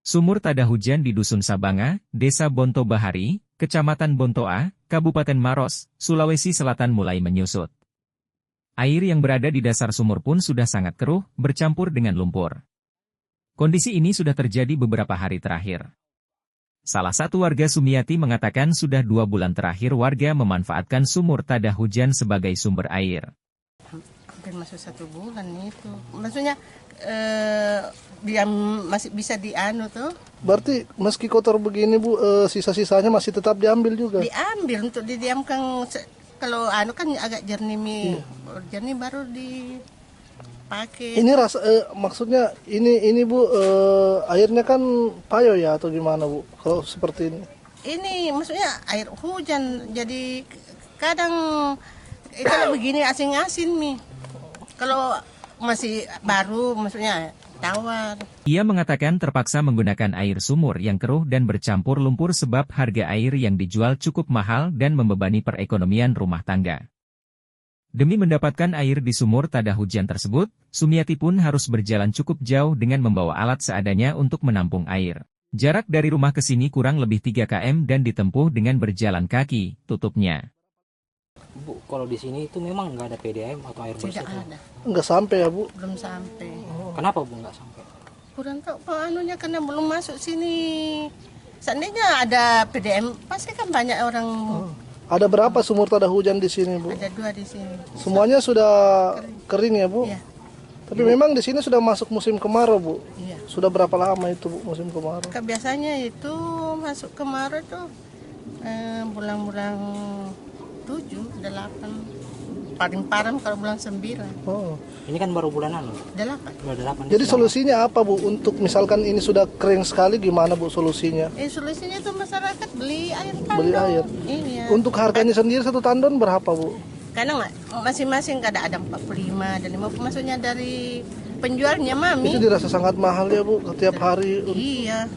Sumur tada hujan di Dusun Sabanga, Desa Bonto Bahari, Kecamatan Bontoa, Kabupaten Maros, Sulawesi Selatan mulai menyusut. Air yang berada di dasar sumur pun sudah sangat keruh, bercampur dengan lumpur. Kondisi ini sudah terjadi beberapa hari terakhir. Salah satu warga Sumiati mengatakan sudah 2 bulan terakhir warga memanfaatkan sumur tada hujan sebagai sumber air. Hampir masuk 1 bulan itu. Maksudnya dia masih bisa dianu tuh. Berarti meski kotor begini Bu, sisa-sisanya masih tetap diambil juga? Diambil untuk didiamkan. Kalau anu kan agak jernih, jernih baru dipakai. Ini maksudnya ini Bu, airnya kan payo ya atau gimana Bu? Kalau seperti ini? Ini maksudnya air hujan, jadi kadang kalau begini asin-asin nih. Kalau masih baru maksudnya tawar. Ia mengatakan terpaksa menggunakan air sumur yang keruh dan bercampur lumpur sebab harga air yang dijual cukup mahal dan membebani perekonomian rumah tangga. Demi mendapatkan air di sumur tada hujan tersebut, Sumiati pun harus berjalan cukup jauh dengan membawa alat seadanya untuk menampung air. Jarak dari rumah ke sini kurang lebih 3 km dan ditempuh dengan berjalan kaki, tutupnya. Bu, kalau di sini itu memang nggak ada PDAM atau air bersih? Tidak ada. Nggak sampai ya Bu? Belum sampai. Kenapa Bu nggak sampai? Kurang tahu anunya karena belum masuk sini. Seandainya ada PDM, pasti kan banyak orang. Ada berapa sumur tada hujan di sini Bu? Ada 2 di sini. Semuanya sudah kering ya Bu? Iya. Tapi memang di sini sudah masuk musim kemarau Bu? Iya. Sudah berapa lama itu Bu musim kemarau? Biasanya itu masuk kemarau tuh bulan-bulan 7, 8. Paling parah kalau bulan 9. Oh. Ini kan baru bulanan loh. 8. Udah 8. Jadi solusinya apa Bu? Untuk misalkan ini sudah kering sekali, gimana Bu solusinya? Solusinya itu masyarakat beli air tandon. Beli air. Iya. Untuk harganya sendiri 1 tandon berapa Bu? Karena masing-masing ada 45 dan 50, maksudnya dari penjualnya Mami. Itu dirasa sangat mahal ya Bu setiap hari. Iya.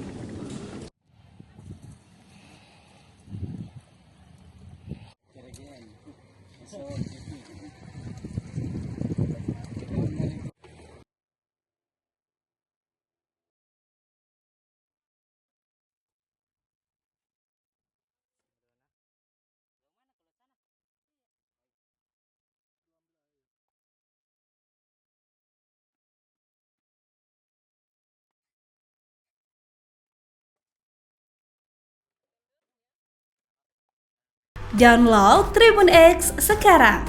Download Tribun X sekarang,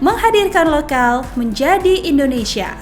menghadirkan lokal menjadi Indonesia.